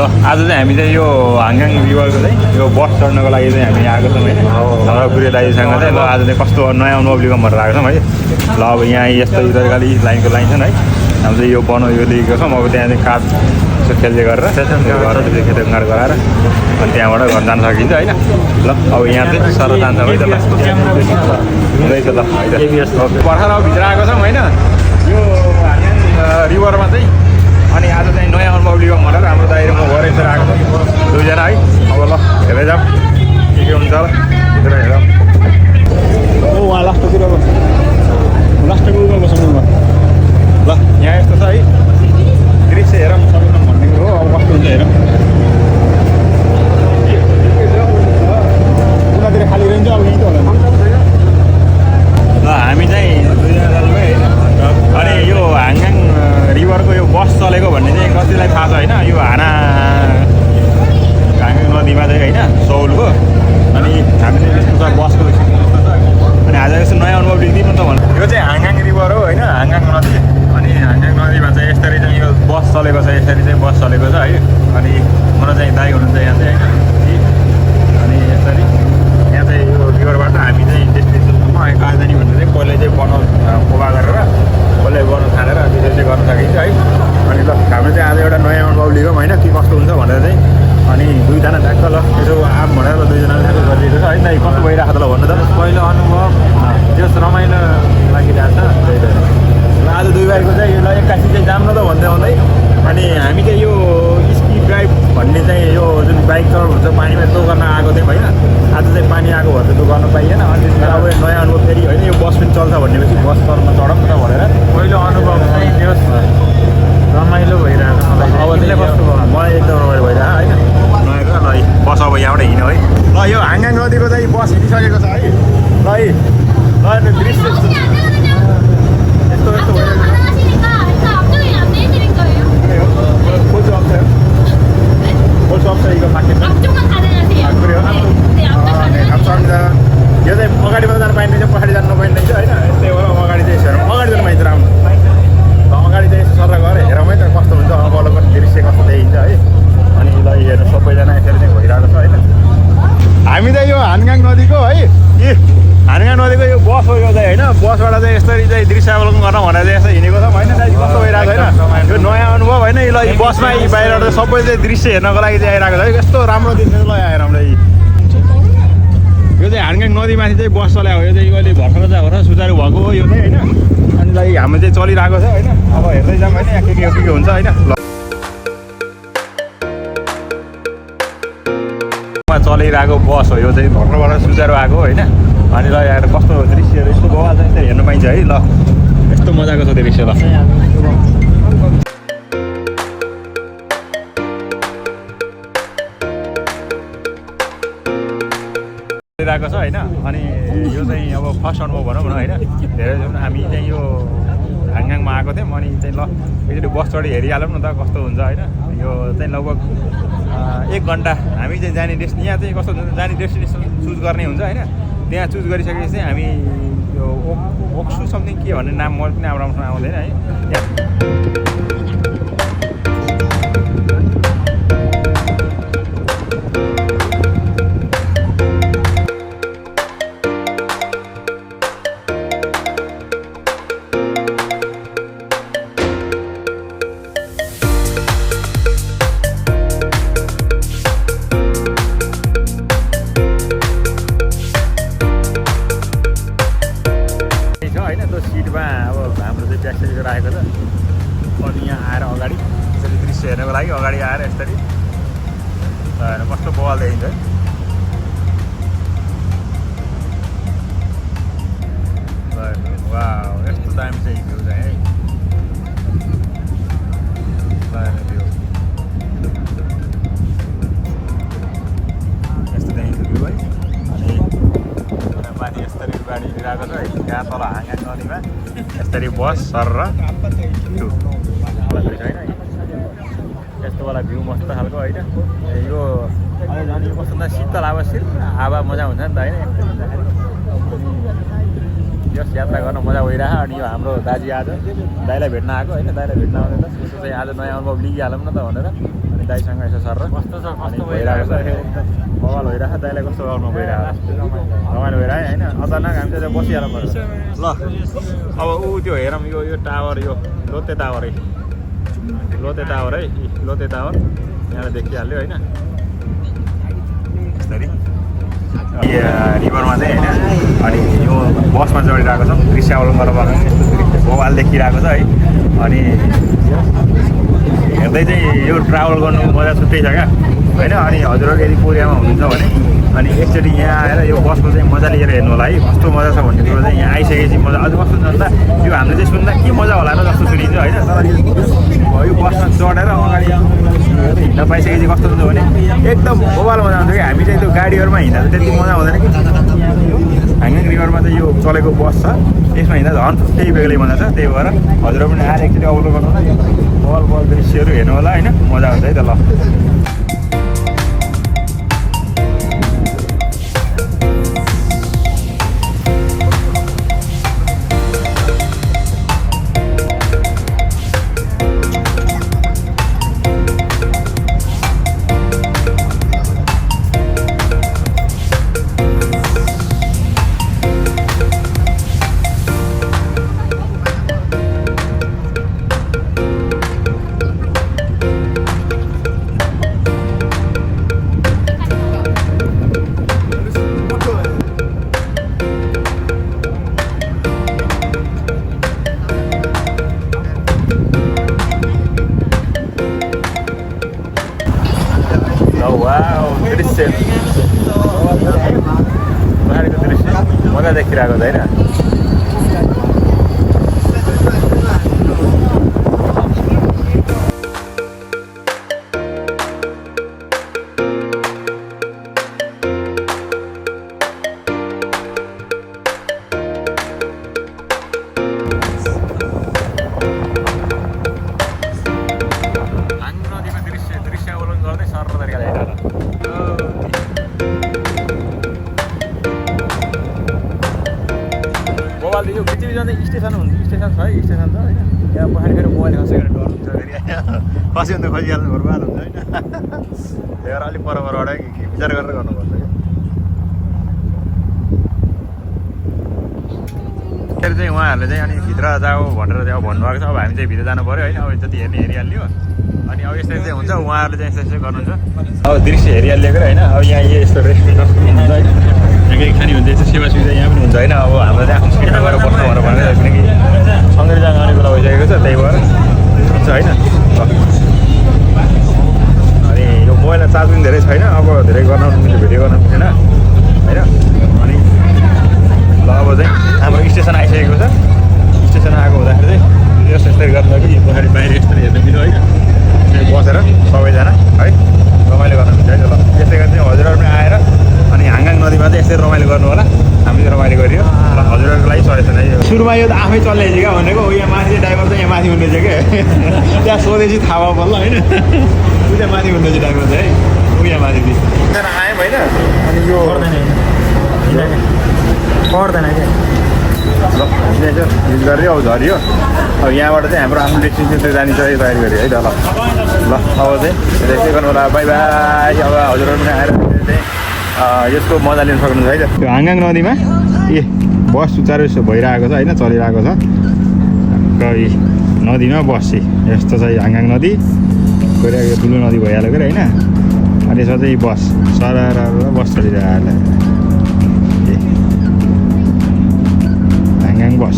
आज चाहिँ हामी चाहिँ यो हाङगाङ रिभरको चाहिँ यो बस चढ्नको लागि चाहिँ हामी आएको छौँ होइन हाम्रो गुरु दाइसँग चाहिँ ल आज चाहिँ कस्तो नयाँ अनुभव लिउँ भनेर आएको छौँ है ल अब यहाँ यस्तो तरिकाले लाइनको लाइन छ है हामी चाहिँ यो यो लिएको छौँ अब त्यहाँ चाहिँ काठ यसो खेल्दै गरेर खेतगाड गराएर अनि त्यहाँबाट घर जान सकिन्छ होइन ल अब यहाँ चाहिँ सर जान्छ है त रहेछ ल भर्खर अब भित्र आएको छौँ होइन यो हाङगाङ रिभरमा चाहिँ अनि आज चाहिँ नयाँ अनुभव लिउँ भनेर हाम्रो दाइरो म घर यसरी आएको छ दुईजना है अब ल हेर्दै जाऊँ के हुन्छ ल भित्र हेरौँ उहाँ लास्टतिर लास्टको उमा बस्नु ल यहाँ यस्तो छ है दृश्य हेरौँ सबैलाई भन्ने हो अब कस्तो हुन्छ हेरौँ उतातिर खाली रहन्छ अब यहीँ त होला ल हामी चाहिँ दुईजना दाजुभाइ होइन अनि यो हाङगाङ रिभरको यो बस चलेको भन्ने चाहिँ कतिलाई थाहा छ होइन यो हाङगाङ नदीमा चाहिँ होइन सौलको अनि हामी चाहिँ यस्तो छ बसको अनि आज यस्तो नयाँ अनुभव लिँदिनु त भन्नु यो चाहिँ हाङगाङ रिभर हो होइन हाङगाङ नदी अनि हाङगाङ नदीमा चाहिँ यसरी चाहिँ यो बस चलेको छ यसरी चाहिँ बस चलेको छ है अनि मलाई चाहिँ दाइ हुनुहुन्छ यहाँ चाहिँ होइन अनि यसरी यहाँ चाहिँ यो रिभरबाट हामी चाहिँ डेस्टिनेसनसम्म कहाँ जाने भनेर चाहिँ पहिल्यै चाहिँ खोबा गरेर पहिल्यै गर्नु थालेर त्यसरी चाहिँ गर्न सकिन्छ है अनि ल हामीले चाहिँ आज एउटा नयाँ अनुभव लियौँ होइन के कस्तो हुन्छ भनेर चाहिँ अनि दुईजना ट्याक्क ल यसो आम भनेर दुईजनाले यसो गरिदिएको छ होइन कस्तो भइरहेको त ल भन्नु त पहिलो अनुभव जस रमाइलो लागिरहेको छ ल आज दुई भाइको चाहिँ ल एक्कासी चाहिँ जाम्न त भन्दै भन्दै अनि हामी चाहिँ यो स्पिड ड्राइभ भन्ने चाहिँ यो जुन बाइक चलाउनु हुन्छ पानीमा यस्तो गर्न आएको थियौँ होइन आज चाहिँ पानी आएको भएर चाहिँ त्यो गर्न पाइएन अनि अब नयाँ अनुभव फेरि होइन यो बस पनि चल्छ भनेपछि बस चढ्न चढौँ न भनेर पहिलो अनुभव चाहिँ जस रमाइलो भइरहेको छ मलाई अब चाहिँ कस्तो भयो मलाई एकदम रमाइलो भइरहेको होइन नयाँको ल बस अब यहाँबाट हिँड्यो है ल यो हाङगाङ नदीको चाहिँ बस हिँडिसकेको छ है ल है ल दृश्य यस्तो यस्तो भइरहेको छ What's up, sir? You got packet? यो चाहिँ अगाडिबाट जानु पाइँदैन पछाडि जानु नपाइँदैन होइन त्यही भएर अगाडि चाहिँ हेरौँ अगाडि जानु पाइन्छ राम्रो अगाडि चाहिँ यसो सल्लाह गरेर हेरौँ है त कस्तो हुन्छ अगाडिको दृश्य कस्तो देखिन्छ है अनि ल हेर्नु सबैजना यसरी चाहिँ भइरहेको छ होइन हामी चाहिँ यो हाङगाङ नदीको है हाङगाङ नदीको यो बस हो यो चाहिँ होइन बसबाट चाहिँ यसरी चाहिँ दृश्यावलोकन गर्न भनेर चाहिँ यसो हिँडेको छौँ होइन चाहिँ कस्तो भइरहेको होइन यो नयाँ अनुभव होइन ल यो बसमा यी बाहिरबाट सबै चाहिँ दृश्य हेर्नको लागि चाहिँ आइरहेको छ है यस्तो राम्रो दृश्य ल आएर हामीलाई यो चाहिँ हाङगाङ नदीमाथि चाहिँ बस चलाएको हो यो चाहिँ अहिले भर्खर चाहिँ भएर सुचारू भएको हो यो चाहिँ होइन अनि लागि हाम्रो चाहिँ चलिरहेको छ होइन अब हेर्दै जाऊँ होइन यहाँ के हुन्छ होइन ल चलिरहेको बस हो यो चाहिँ भर्खरबाट सुचारू आएको होइन अनि ल यहाँ कस्तो दृश्यहरू यस्तो बवाल छ यसरी हेर्नु पाइन्छ है ल यस्तो मजाको छ दृश्य ल रहेको छ होइन अनि यो चाहिँ अब फर्स्ट अनुभव भनौँ न होइन धेरै हामी चाहिँ यो हाङगाङमा आएको थियौँ अनि चाहिँ ल एकचोटि बस चढी हेरिहालौँ न त कस्तो हुन्छ होइन यो चाहिँ लगभग 1 घन्टा हामी चाहिँ जाने यहाँ चाहिँ कस्तो हुन्छ जाने डेस्टिनेसन चुज गर्ने हुन्छ होइन त्यहाँ चुज गरिसकेपछि चाहिँ हामी यो ओक्सु समथिङ के भन्ने नाम म पनि राम्रोसँग आउँदैन है राखेको छ अनि यहाँ आएर अगाडि यसरी दृश्य हेर्नको लागि अगाडि आएर यसरी कस्तो बवाल देखिन्छ है वा यस्तो दामी चाहिँ भ्यू चाहिँ है भ्यू यस्तो देखिन्छ भ्यू है अनि माथि यसरी गाडी हिँडिरहेको छ है यहाँ तल हाङगाङ नदीमा यसरी बस सर र छैन यस्तो वाला भ्यू मस्त खालको होइन यो झन् यो कस्तो शीतल हावा मजा हुन्छ नि त होइन यस यात्रा गर्न मजा भइरहेको अनि यो हाम्रो दाजी आज दाइलाई भेट्न आएको होइन दाइलाई भेट्न आउने त यसो चाहिँ आज नयाँ अनुभव लिइहालौँ न त भनेर अनि दाइसँग यसो सर कस्तो छ अनि कस्तो भइरहेको छ भइरहेको बवाल भइरहेको छ दाइलाई कस्तो गाउनु भइरहेको छ रमाइलो भइरहेको होइन अचानक हामी चाहिँ बसिहाल्नु पर्छ ल अब ऊ त्यो हेरौँ यो टावर यो लोते टावर है लोते टावर है लोते टावर यहाँबाट देखिहाल्यो होइन यसरी रिभरमा चाहिँ होइन अनि यो बसमा चढिरहेको छ दृश्यावलोकन गरेर बनाएको यस्तो दृश्य बवाल देखिरहेको छ है अनि हेर्दै चाहिँ यो ट्राभल गर्नु मजा छुट्टै छ क्या होइन अनि हजुरहरू यदि कोरियामा हुनुहुन्छ भने अनि एकचोटि यहाँ आएर यो बसको चाहिँ मजा लिएर हेर्नु होला है कस्तो मजा छ भन्ने कुरो चाहिँ यहाँ आइसकेपछि मजा अझ कस्तो हुन्छ भन्दा यो हामीले चाहिँ सुन्दा के मजा होला र जस्तो सुनिन्छ होइन तर यो बसमा चढेर अगाडि हिँड्न पाइसकेपछि कस्तो हुन्छ भने एकदम बवाल मजा आउँछ कि हामी चाहिँ त्यो गाडीहरूमा हिँड्दा चाहिँ त्यति मजा आउँदैन कि ह्याङ्गिङ रिभरमा चाहिँ यो चलेको बस छ यसमा हिँड्दा झन् त्यही बेग्लै मजा छ त्यही भएर हजुर पनि आएर एकचोटि अवलोकन गर्नु बल बल दृश्यहरू हेर्नु होला होइन मजा हुन्छ है त ल दृश्य पहाडको दृश्य मजा देखिरहेको छ होइन यो पृथ्वी जाँदै स्टेसन हुन्छ स्टेसन छ है स्टेसन छ होइन यहाँ पहाडी फेरि मोबाइल खसेर डर हुन्छ फेरि खस्यो भने त खसिहाल्नु बर्बाद हुन्छ होइन त्यही भएर अलिक परबाट विचार गरेर गर्नुपर्छ क्या फेरि चाहिँ उहाँहरूले चाहिँ अनि भित्र जाऊ भनेर चाहिँ अब भन्नुभएको छ अब हामी चाहिँ भित्र जानु पऱ्यो होइन अब जति हेर्ने हेरिहाल्यो अनि अब यसरी चाहिँ हुन्छ उहाँहरूले चाहिँ यस्तो यस्तो गर्नुहुन्छ अब दृश्य हेरिहालिएको होइन अब यहाँ यस्तो रेस्टुरेन्ट हुन्छ होइन यहाँ केही खाने हुन्छ यस्तो सेवा सुविधा यहाँ पनि हुन्छ होइन अब हाम्रो चाहिँ आफ्नो सिटमा गएर बस्नु भनेर किनकि सँगै जानु आउने बेला भइसकेको छ त्यही भएर हुन्छ होइन अनि यो मोबाइलमा चार्ज पनि धेरै छैन अब धेरै गर्न मिल्यो भिडियो गर्न मिलेन होइन अनि ल अब चाहिँ हाम्रो स्टेसन आइसकेको छ स्टेसन आएको हुँदाखेरि चाहिँ यस्तो यस्तै गर्नु कि पछाडि बाहिर यस्तो हेर्नु मिल्यो होइन बसेर सबैजना है रमाइलो गर्न मिल्छ है त ल त्यस्तै गरी चाहिँ हजुरहरू पनि आएर अनि हाँगाङ नदीमा चाहिँ यसरी रमाइलो गर्नु होला हामीले रमाइलो गरियो ल हजुरहरूको लागि सजेसन है सुरुमा यो त आफै चल्दैछ क्या भनेको यहाँ माथि ड्राइभर चाहिँ यहाँ माथि हुँदैछ क्या त्यहाँ सोधेपछि थाहा भयो बल्ल होइन ऊ चाहिँ माथि हुँदैछ ड्राइभर चाहिँ है ऊ यहाँ माथि आयौँ होइन अनि यो पर्दैन क्या ल युज गरेर अब झऱ्यो अब यहाँबाट चाहिँ हाम्रो आफ्नो डेस्टिनेसन जाने चाहिँ तयारी गऱ्यो है त ल ल अब चाहिँ त्यस्तै गर्नु होला बाई बाई अब हजुरहरू पनि आएर चाहिँ यसको मजा लिन सक्नुहुन्छ है त त्यो हाँगाङ नदीमा बस सुचारू भइरहेको छ होइन चलिरहेको छ नदीमा बस चाहिँ यस्तो छ हाँगाङ नदी गइरहेको ठुलो नदी भइहाल्यो क्या होइन अनि यसमा चाहिँ बस सरार बस चलिरहेको हाँगाङ बस